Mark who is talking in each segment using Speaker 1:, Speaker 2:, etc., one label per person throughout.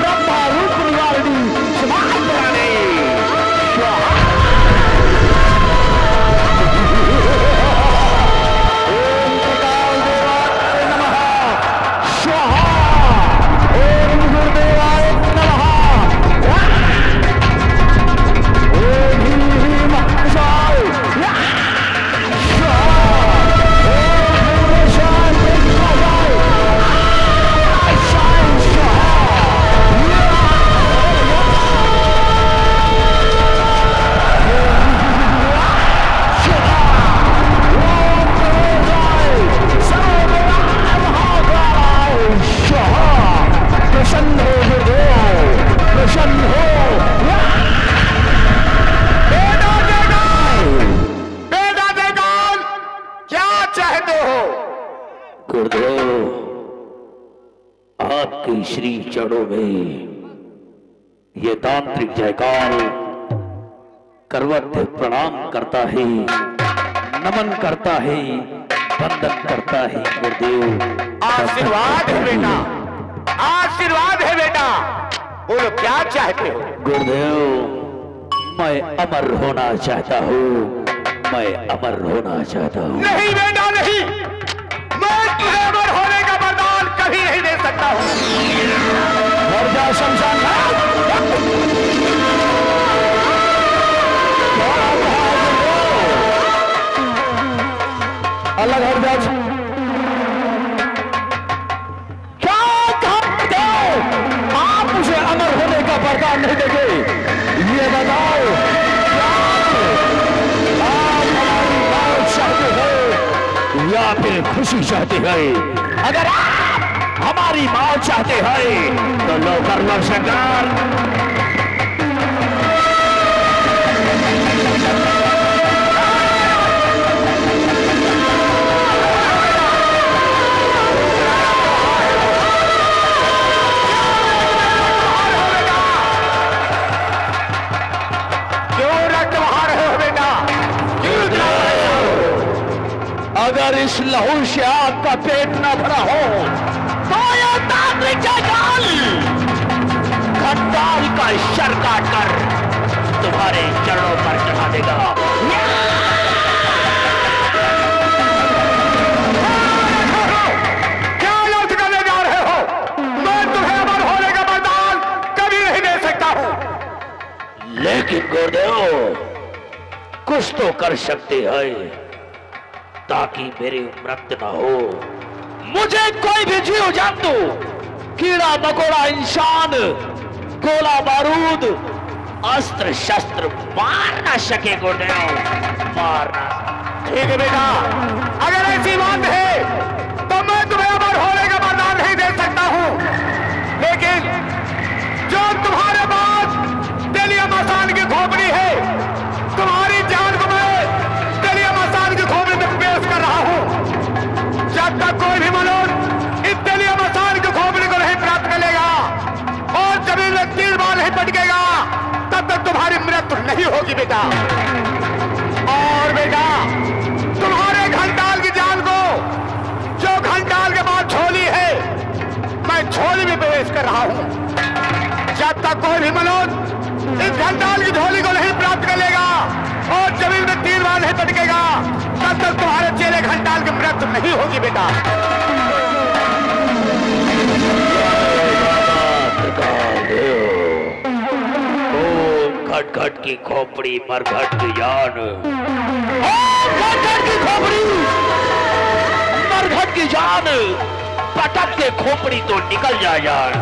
Speaker 1: ब्रह्मा रूप निवारणी समाप्त रानी श्री चरणों में ये तांत्रिक जयकाल करवट प्रणाम करता है, नमन करता है, वंदन करता है। गुरुदेव
Speaker 2: आशीर्वाद है बेटा, आशीर्वाद है बेटा। बोलो क्या चाहते हो?
Speaker 1: गुरुदेव मैं अमर होना चाहता हूँ, मैं अमर होना चाहता हूँ।
Speaker 2: नहीं बेटा नहीं, मैं तुझे अमर होने का वरदान कभी नहीं दे सकता हूँ।
Speaker 1: मर जा शमशान अलग हट जा। क्या कहते हो? आप मुझे अमर होने का वरदान नहीं देंगे, ये बताओ आप हमारी मौत चाहते हो या फिर खुशी चाहते हैं? अगर आप हमारी मौत चाहते हैं तो लो कर लो शंकर।
Speaker 2: क्यों रक्त बहा रहे हो बेटा? क्यों जला रहे हो?
Speaker 1: अगर इस लहू से आपका पेट न भरा हो तो ये तांत्रिक जयकाल खंडाल का शर काट कर तुम्हारे चरणों पर चढ़ा देगा।
Speaker 2: क्या लफ्ज करने जा रहे हो? मैं तुम्हें अमर होने का वरदान कभी नहीं दे सकता हूँ।
Speaker 1: लेकिन गुरुदेव कुछ तो कर सकते हैं ताकि मेरी मृत्यु न हो। मुझे कोई भी जीव जंतु, कीड़ा मकोड़ा, इंसान, गोला बारूद, अस्त्र शस्त्र मार ना सके गुरुदेव, मारना।
Speaker 2: ठीक है बेटा, अगर ऐसी बात है तो मैं तुम्हें अमर होने का वरदान नहीं दे सकता हूँ। लेकिन जो तुम्हारे पास तेलिया मसान की खोपड़ी है, तुम्हारी जान को मैं तेलिया मसान की खोपड़ी में पेश कर रहा हूँ। जब तक कोई भी मनुष्य इस तेलिया मसान की खोपड़ी को नहीं प्राप्त करेगा और जमीन में तीर बार नहीं पटकेगा, तब तक तुम्हारी मृत्यु नहीं होगी बेटा। और बेटा तुम्हारे घंटाल की जान को, जो घंटाल के बाद झोली है, मैं झोली में प्रवेश कर रहा हूं। जब तक कोई भी मनुष्य इस घंटाल की झोली को नहीं प्राप्त करेगा और जमीन में तीर बार नहीं पटकेगा, तब तक तुम्हारे चेले घंटाल की मृत्यु नहीं होगी बेटा।
Speaker 1: घट घट की खोपड़ी मरघट की जान, घट घट की खोपड़ी मरघट की जान, पटक के खोपड़ी तो निकल जाए जान।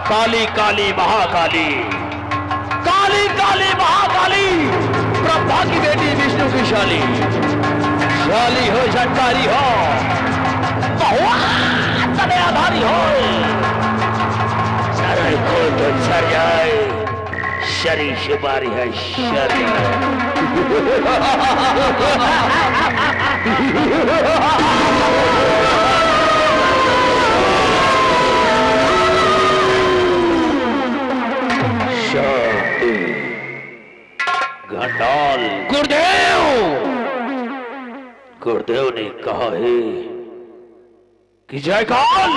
Speaker 1: काली काली महाकाली, काली काली महाकाली, ब्रह्मा की बेटी विष्णु की शाली, शाली हो झटकारी हो, तले आधारी हो, सारे को तो सर जाए, शरी शुमारी है शरी। शांति। घंटाल गुरुदेव, गुरुदेव ने कहा है कि जयकाल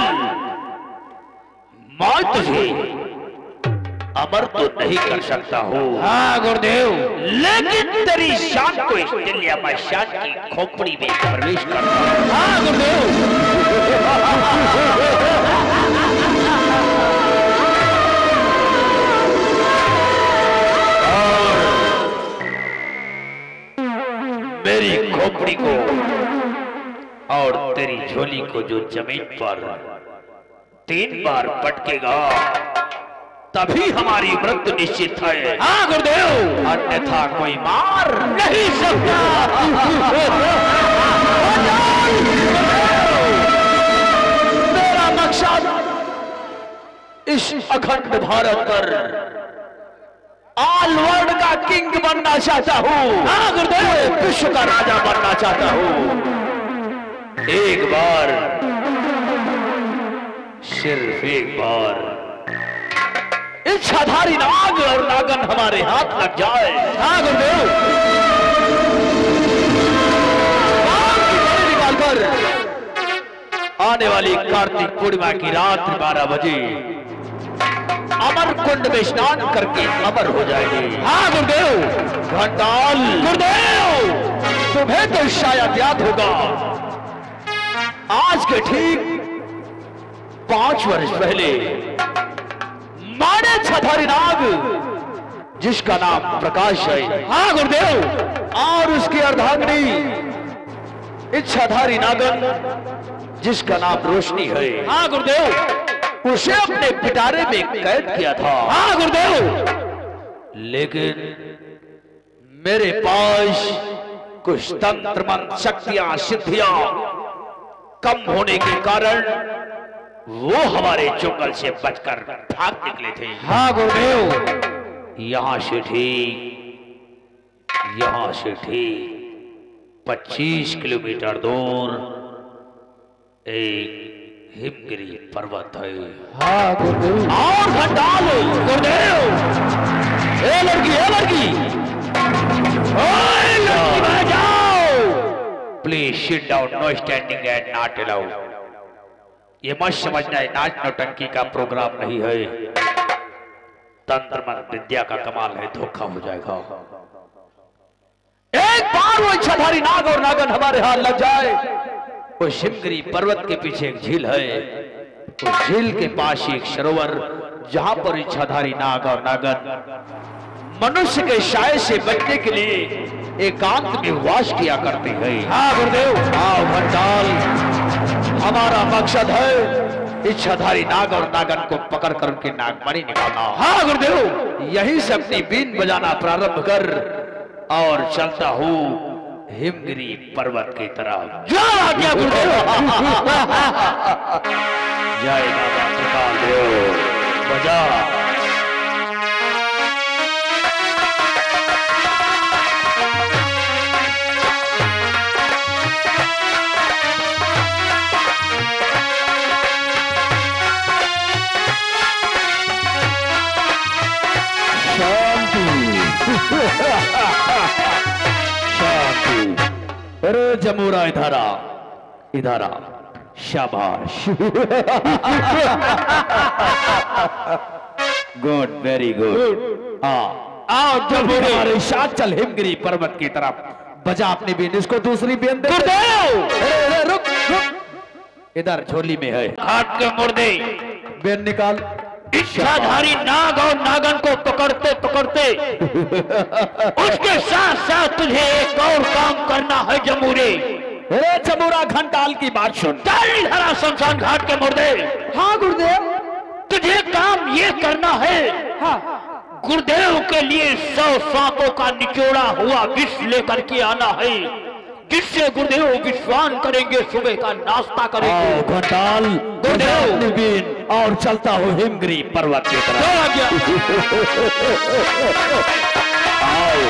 Speaker 1: मैं तुझे अमर तो नहीं कर सकता हूँ।
Speaker 2: हाँ गुरुदेव,
Speaker 1: लेकिन तेरी शान को इस दिल्ली में शान की खोपड़ी में प्रवेश करता हूँ।
Speaker 2: हाँ गुरुदेव।
Speaker 1: मेरी खोपड़ी को और तेरी झोली को जो जमीन पर 3 बार पटकेगा तभी हमारी मृत्यु निश्चित है।
Speaker 2: हाँ गुरुदेव,
Speaker 1: अन्यथा कोई मार नहीं सकता। मेरा मकसद इस अखंड भारत पर ऑल वर्ल्ड का किंग बनना चाहता हूँ।
Speaker 2: हाँ गुरुदेव,
Speaker 1: विश्व का राजा बनना चाहता हूँ। एक बार, सिर्फ एक बार इच्छाधारी नाग और नागन हमारे हाथ लग जाए।
Speaker 2: हाँ गुरुदेव,
Speaker 1: निकाल कर आने वाली कार्तिक पूर्णिमा की रात 12 बजे अमर कुंड में स्नान करके अमर हो जाएगी।
Speaker 2: हाँ गुरुदेव।
Speaker 1: घंटाल,
Speaker 2: गुरुदेव,
Speaker 1: तुम्हें तो शायद याद होगा, आज के ठीक 5 वर्ष पहले माने छठारी नाग जिसका नाम प्रकाश है,
Speaker 2: हाँ गुरुदेव,
Speaker 1: और उसकी अर्धांगिनी इच्छाधारी नागन जिसका नाम रोशनी है,
Speaker 2: हाँ गुरुदेव,
Speaker 1: उसे अपने पिटारे में कैद किया था।
Speaker 2: हाँ गुरुदेव।
Speaker 1: लेकिन मेरे पास कुछ तंत्र मंत्र शक्तियां सिद्धियां कम होने के कारण वो हमारे जंगल से बचकर भाग निकले थे।
Speaker 2: हाँ गुरुदेव,
Speaker 1: यहां से ठीक 25 किलोमीटर दूर एक हिमगिरी पर्वत है।
Speaker 2: हाँ गुरुदेव।
Speaker 1: और घंटाल,
Speaker 2: गुरुदेव,
Speaker 1: ए लड़की बैठ जाओ। Please sit down, no standing and not allowed. ये मत समझना है नाच नौटंकी का प्रोग्राम नहीं है। तंत्र मंत्र विद्या का कमाल है, धोखा हो जाएगा। एक बार वो इच्छाधारी नाग और नागन हमारे हाथ लग जाए, वो हिमगिरी पर्वत के पीछे एक झील है, उस झील के पास एक सरोवर जहां पर इच्छाधारी नाग और नागन मनुष्य के साये से बचने के लिए एकांत में वास किया करते हैं।
Speaker 2: हाँ गुरुदेव।
Speaker 1: आओ घंटाल, हमारा मकसद है इच्छाधारी नाग और नागन को पकड़कर उनके नागमणि निकालना।
Speaker 2: हाँ गुरुदेव।
Speaker 1: यहीं से अपनी बीन बजाना प्रारंभ कर और चलता हूँ हिमगिरी पर्वत की तरफ।
Speaker 2: जय गुरुदेव।
Speaker 1: जय बाबा त्रिकाल देव, बजा। अरे जमूरा इधर आ, शाबाश। Good, very good. आओ जमूरे, हमारे साथ चल हिमगिरी पर्वत की तरफ। बजा अपनी बीन, इसको दूसरी बीन दे। रुक, इधर झोली में है।
Speaker 2: घाट के मुर्दे,
Speaker 1: बीन निकाल।
Speaker 2: इच्छाधारी नाग और नागन को पकड़ते पकड़ते उसके साथ साथ तुझे एक और काम करना है जमूरे।
Speaker 1: अरे जमूरा, घंटाल की बात सुन।
Speaker 2: धरा शमशान घाट के मुर्दे।
Speaker 1: हाँ गुरुदेव।
Speaker 2: तुझे काम ये करना है,
Speaker 1: हाँ।
Speaker 2: गुरुदेव के लिए 100 सांपों का निचोड़ा हुआ विष लेकर के आना है, जिससे गुरुदेव विश्वान करेंगे, सुबह का नाश्ता करेंगे।
Speaker 1: घंटाल, गुरुदेव बीन और चलता हूँ हिमगिरी पर्वत की तरफ। आओ।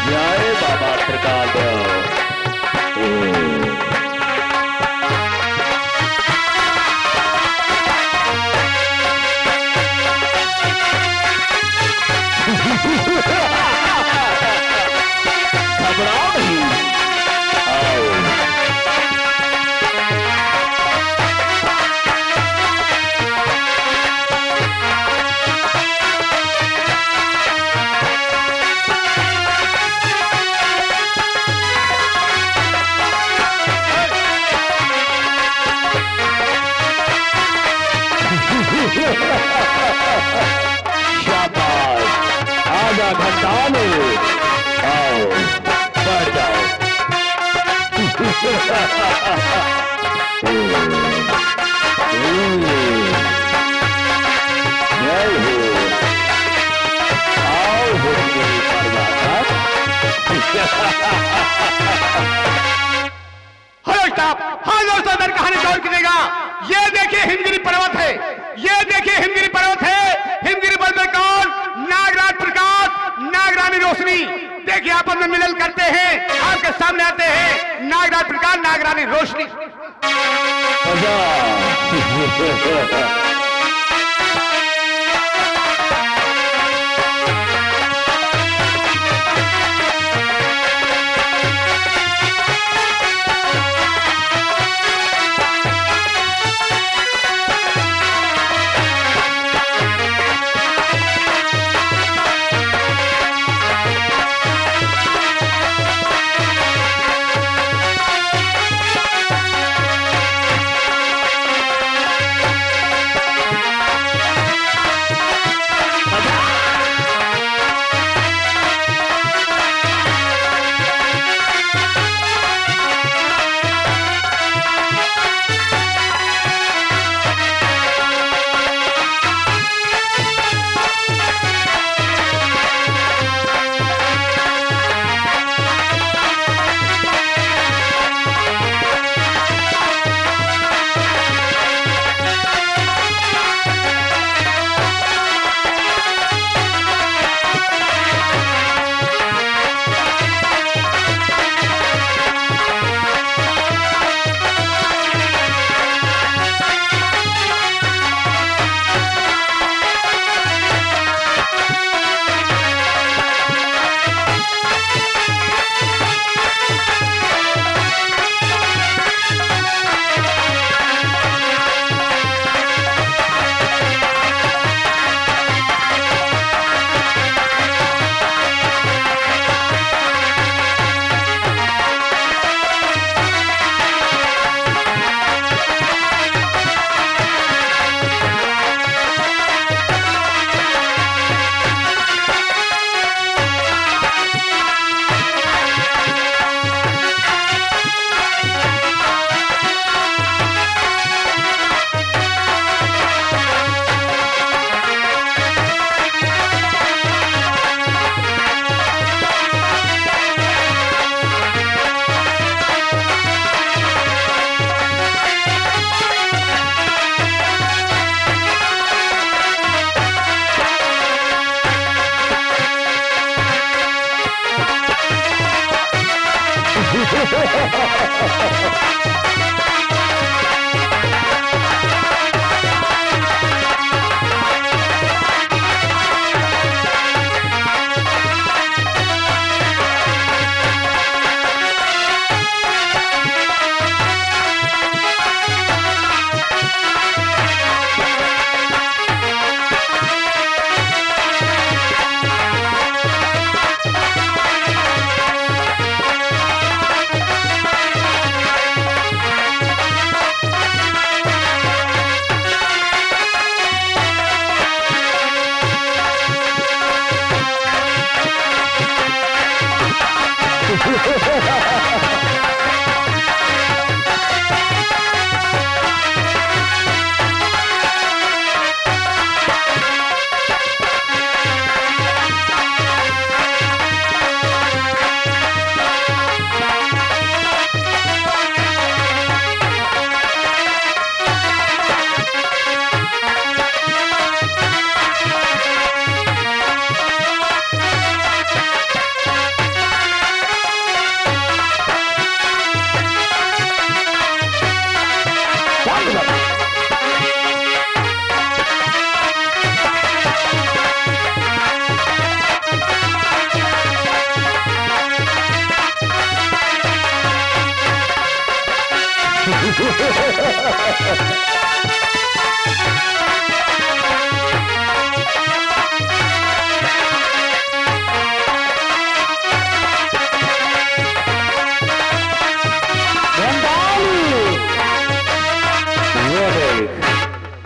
Speaker 1: जय बाबा त्रिकाल देव। घबराओ नहीं। आओ।
Speaker 2: हेलो स्टाफ, हाँ दोस्तों, मेरी कहानी जोड़ कीजिएगा। ये देखिए हिमगिरी पर्वत है, ये देखिए हिमगिरी पर्वत है। हिमगिरी पर्वत में कौन? नागराज प्रकाश, नागरानी रोशनी। देखिए आपस में मिलन करते हैं, आपके सामने आते हैं नागराज प्रकाश, नागरानी रोशनी।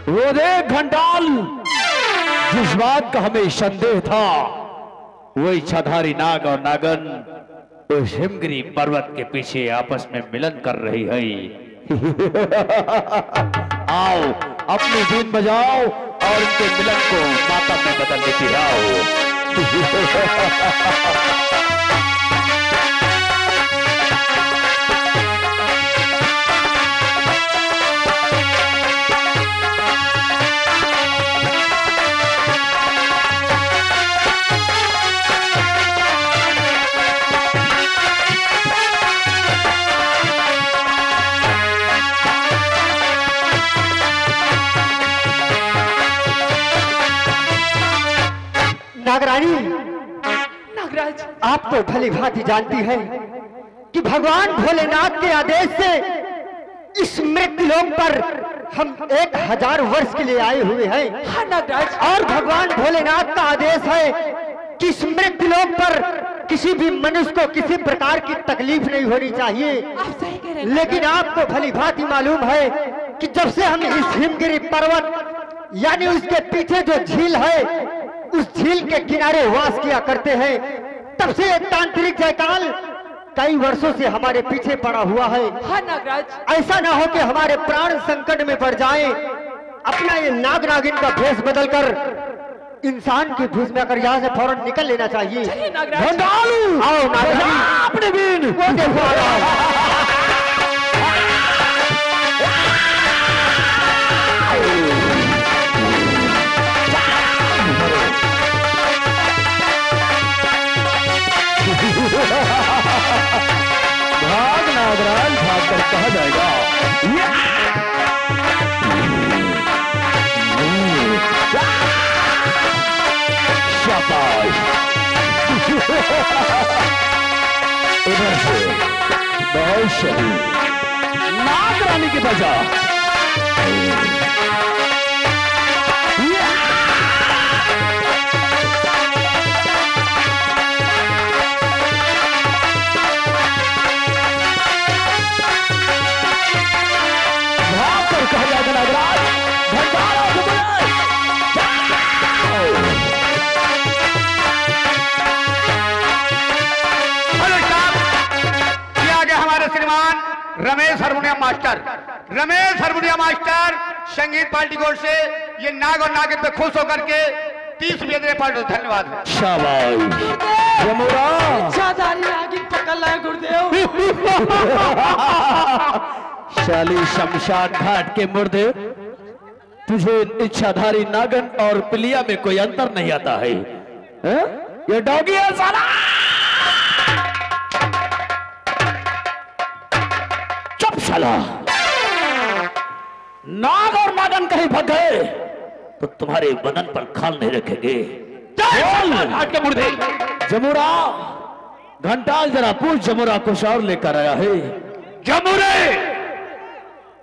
Speaker 1: वो देख घंटाल, जिस बात का हमें संदेह था, वो इच्छाधारी नाग और नागन उस हिमगिरी पर्वत के पीछे आपस में मिलन कर रही है। आओ अपनी बीन बजाओ और इनके मिलन को मातम में बदल देती आओ।
Speaker 2: नागरानी, नागराज, आप तो भली भांति जानती है कि भगवान भोलेनाथ के आदेश से इस मृत्युलोक पर हम 1000 वर्ष के लिए आए हुए हैं। हाँ नागराज, और भगवान भोलेनाथ का आदेश है कि इस मृत्युलोक पर किसी भी मनुष्य को किसी प्रकार की तकलीफ नहीं होनी चाहिए। आप सही कह रहे हैं। लेकिन आपको भली भांति मालूम है कि जब से हम इस हिमगिरी पर्वत यानी उसके पीछे जो झील है उस झील के किनारे वास किया करते हैं, तब से एक तांत्रिक जयकाल कई वर्षों से हमारे पीछे पड़ा हुआ है। हाँ नागराज, ऐसा ना हो कि हमारे प्राण संकट में पड़ जाएं। अपना ये नाग नागिन का भेष बदलकर इंसान के भेष में आकर यहाँ से फौरन निकल लेना चाहिए। आओ नागरानी, अपने बीन वो देखो आ रहा।
Speaker 1: भाग नागराज, भाग कर कहा जाएगा। शाबाश। इधर से बहुत सही नागरानी की बजा।
Speaker 2: रमेश हारमोनियम मास्टर संगीत पार्टी कोर्ट से ये नाग और नागिन पे खुश होकर के 30 रुपये दे पार्टी। धन्यवाद।
Speaker 1: शाबाश जमुरा,
Speaker 3: नागिन पकड़ लाए गुरुदेव।
Speaker 1: शाली शमशान घाट के मुर्दे, तुझे इच्छाधारी नागन और पिलिया में कोई अंतर नहीं आता है? ये डॉगी है साला। चुप साला, नाग और नागन कहीं भग गए तो तुम्हारे बदन पर खाल नहीं रखेंगे। घाट के मुर्दे। जमुरा, घंटाल जरा पूछ जमुरा कुछ और लेकर आया है। जमुरे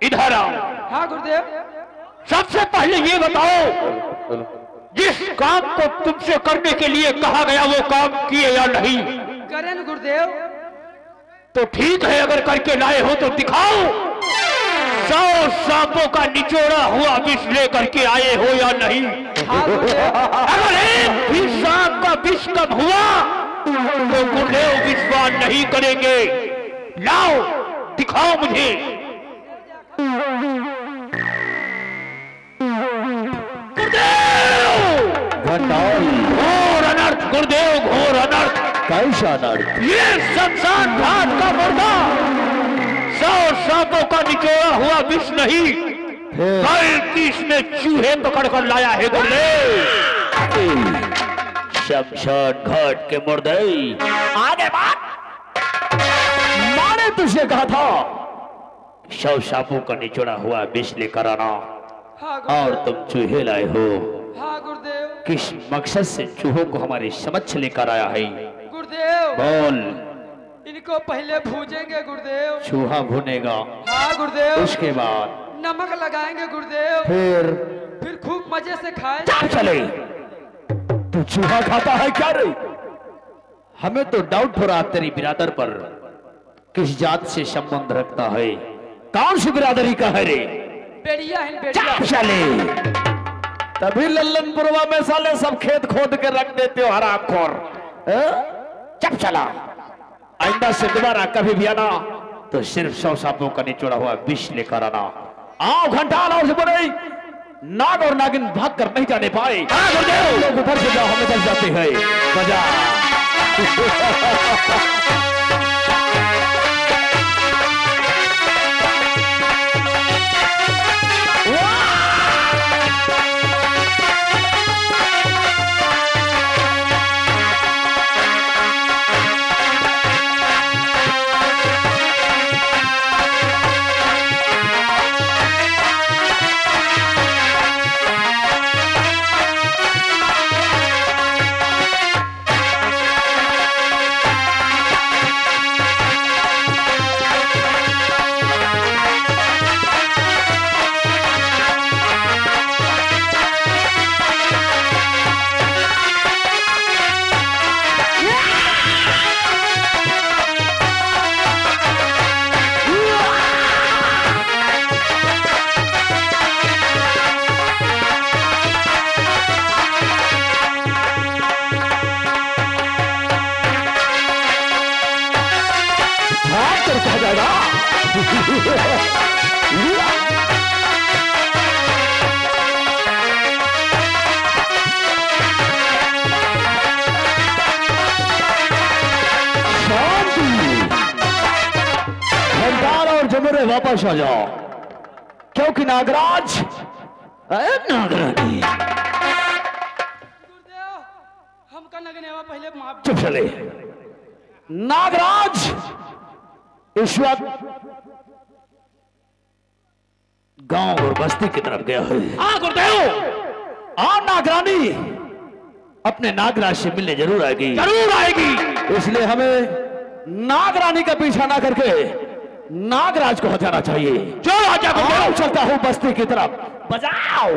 Speaker 1: इधर आओ।
Speaker 3: हाँ गुरुदेव।
Speaker 1: सबसे पहले ये बताओ, जिस काम को तुमसे करने के लिए कहा गया वो काम किए या नहीं?
Speaker 3: करें गुरुदेव।
Speaker 1: तो ठीक है, अगर करके लाए हो तो दिखाओ। 100 सांपों का निचोड़ा हुआ विष लेकर के आए हो या नहीं? अगर एक भी सांप का विष कम हुआ तो गुरुदेव विश्वास नहीं करेंगे। लाओ, दिखाओ मुझे। घोर अनर्थ गुरुदेव, घोर अनर्थ। कैसा अनर्थ? ये शमशान घाट का मुर्दा 100 सांपों का निचोड़ा हुआ विष नहीं, बल्कि इसने चूहे पकड़ कर लाया है गुरुदेव। शमशान घाट के मुर्दे, आगे बात। मैंने तुझे कहा था 100 सांपों का निचोड़ा हुआ विष लेकर आना।
Speaker 3: हाँ
Speaker 1: और तुम चूहे लाए हो।
Speaker 3: हाँ गुरुदेव।
Speaker 1: किस मकसद से चूहों को हमारे समक्ष लेकर आया है?
Speaker 3: गुरुदेव
Speaker 1: बोल।
Speaker 3: इनको पहले भूजेंगे गुरुदेव।
Speaker 1: चूहा भुनेगा?
Speaker 3: हाँ गुरुदेव।
Speaker 1: उसके बाद
Speaker 3: नमक लगाएंगे गुरुदेव।
Speaker 1: फिर
Speaker 3: खूब मजे से खाएंगे।
Speaker 1: चले। तू चूहा खाता है क्या रे? हमें तो डाउट हो रहा तेरी बिरादर पर किस जात से संबंध रखता है। कौन सी बिरादरी का है रे?
Speaker 3: बेड़िया है, बेड़िया।
Speaker 1: चले। तभी लल्लनपुरवा में साले सब खेत खोद के रख देते हो हरामखोर। चप चला। आइंदा से दोबारा कभी भी आना तो सिर्फ 100 सांपों का निचोड़ा हुआ विष लेकर आना। आओ घंटा लाओ से बोले नाग और नागिन भाग कर नहीं जाने पाए। लोग उधर से जाओ, हम इधर जाते हैं। बजा वापस आ जाओ, क्योंकि नागराज नागरानी
Speaker 3: गुरुदेव हमका नगनेवा पहले माफ।
Speaker 1: चुप चले। नागराज इस वक्त गांव और बस्ती की तरफ गया है। गुरुदेव नागरानी अपने नागराज से मिलने जरूर आएगी, जरूर आएगी। इसलिए हमें नागरानी का पीछा ना करके नागराज को हटाना चाहिए। चलो आजा गुरुदेव, चलता हूं बस्ती की तरफ। बजाओ।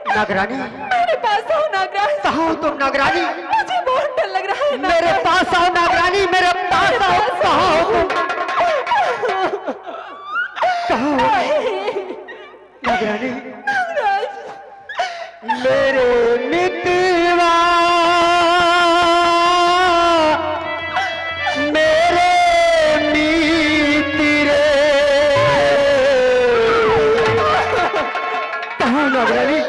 Speaker 4: नागरानी
Speaker 5: मेरे पास आओ नागराज।
Speaker 4: कहाँ हो तुम नागरानी?
Speaker 5: मुझे बहुत डर लग रहा है नागराज।
Speaker 4: मेरे पास आओ नागरानी, मेरे पास आओ। कहाँ हो तुम? कहाँ हो नागरानी? मेरे मितवा, मेरे मित्र, कहाँ नागरानी?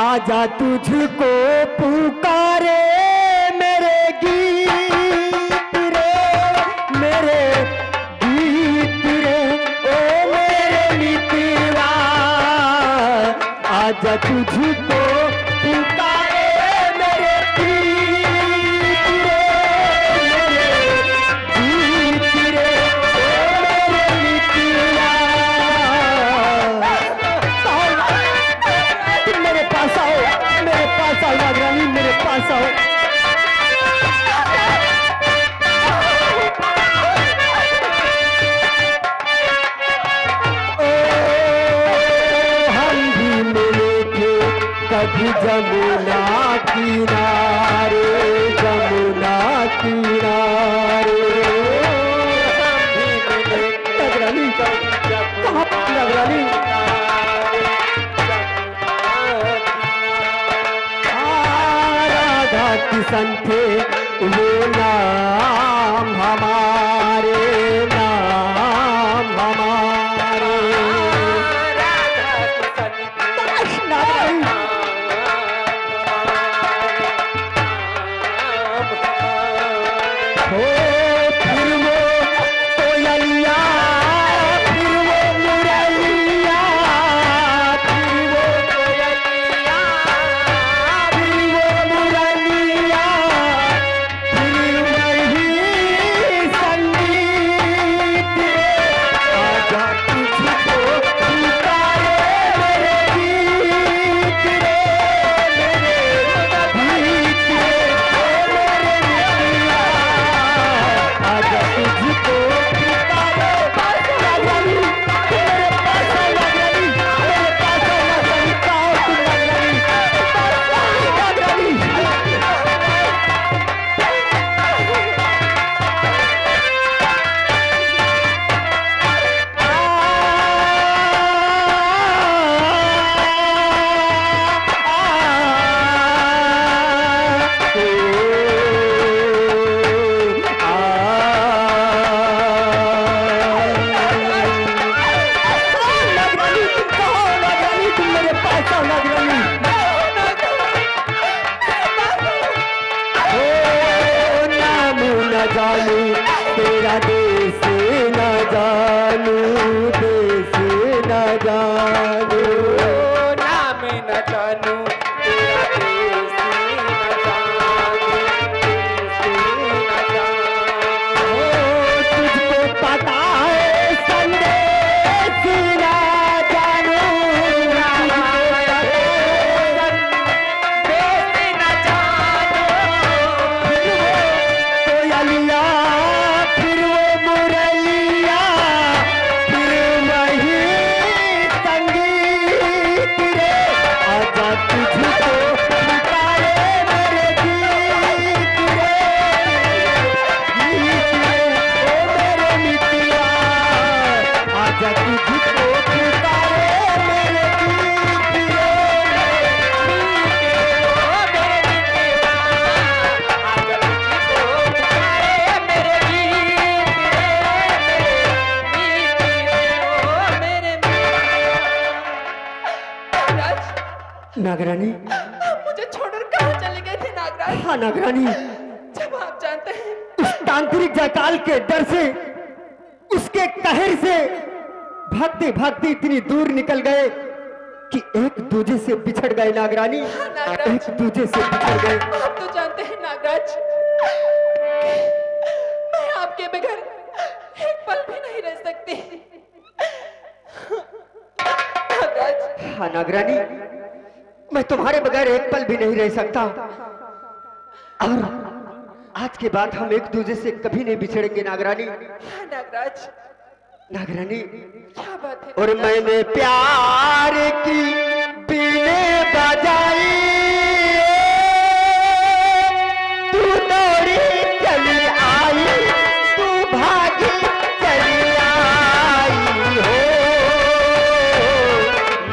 Speaker 4: आजा तुझको पुकारे मेरे गीत रे, मेरे गीत रे, ओ मेरे मितवा। आजा तुझको पुकारे मेरे गीत रे, मेरे गीत रे, ओ मेरे मितवा। मेरे पास आओ नागरानी, मेरे पास आओ। हम भी मिले थे कभी जमुना किनारे, जमुना किनारे। नागरानी कहाँ नागरानी? किसन थे वो नाम हमारे, नाम हमारे। हो फिर वो कोयलिया, फिर वो मुरलिया, फिर वो कोयलिया, फिर वो मुरलिया, फिर जानू देश न जानू
Speaker 2: नाम न जानू तेरा देश न जानू देश न जानू
Speaker 4: तुझको पता है संदेश न जानू कोयलिया फिर वो मुरैया फिर वही संगीत रे आजा तुझको पुकारे मेरे गीत रे ओ मेरे मितिया आजा तुझको पुकारे मेरे गीत रे नागरानी
Speaker 5: मुझे छोड़कर कहाँ चले गए थे नागराज?
Speaker 4: हाँ नागरानी,
Speaker 5: जब आप जानते हैं
Speaker 4: उस तांत्रिक जाकाल के डर से, उसके कहर से भागते भागते इतनी दूर निकल गए कि एक दूजे से बिछड़ गए नागरानी।
Speaker 5: नागराज।
Speaker 4: एक दूजे से बिछड़ गए।
Speaker 5: आप तो जानते हैं नागराज, मैं आपके बगैर एक पल भी नहीं रह सकती। नागराज।
Speaker 4: हाँ नागरानी, मैं तुम्हारे बगैर एक पल भी नहीं रह सकता और आज के बाद हम एक दूजे से कभी नहीं बिछड़ेंगे नागरानी।
Speaker 5: हाँ नागराज।
Speaker 4: नागरानी,
Speaker 5: क्या बात है?
Speaker 4: और मैंने प्यार की बीने बजाई, तू दौड़ी चली आई, तू भागी चली आई हो।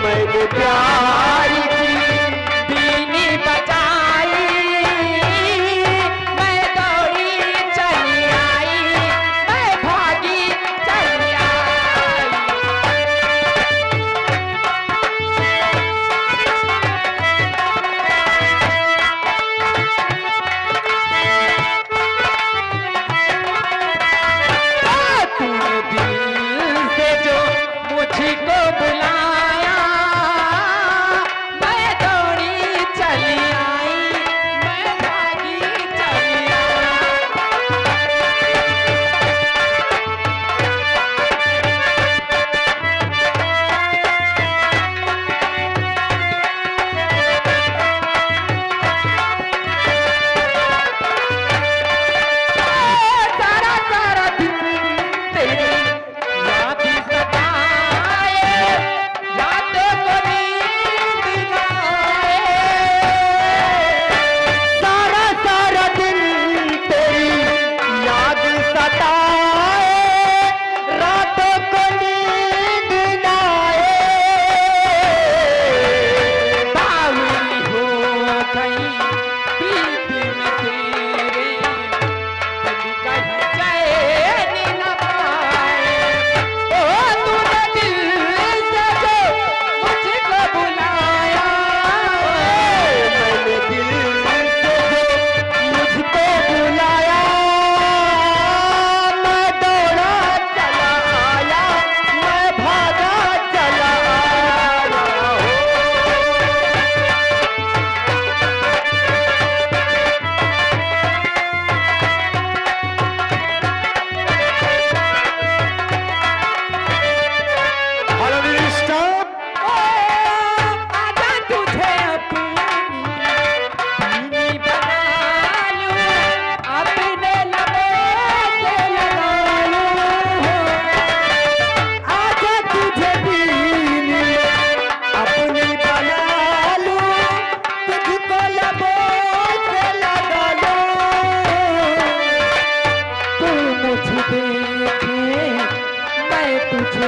Speaker 4: मैंने प्यार की बीने बजाई, मैं दौड़ी चली आई, मैं भागी चली आई। तूने दिल से जो मुझको बुलाया, मैं दौड़ी चली आई, मैं भागी चली आई। सारा सारा दिन तेरी याद सताए, यादों को नींद न आए। सारा सारा दिन तेरी याद सताए, रातों को नींद न आए। बावली हो गई बीत में तेरे, कभी कहीं चैन न पाए। ओ तूने दिल से जो मुझको बुलाया, मैंने दिल से जो मुझको बुलाया, मैं दौड़ा चला आया, मैं भागा चला आया हो।
Speaker 2: हेलो मिस्टर,
Speaker 5: आजा तुझे अपनी बीनी बना लूं, अपने लबों से लगा लूं।
Speaker 4: आजा तुझे बीनी अपनी बना लूं, तुझको लबों से लगा लूं। तू मुझे देखे, मैं तुझे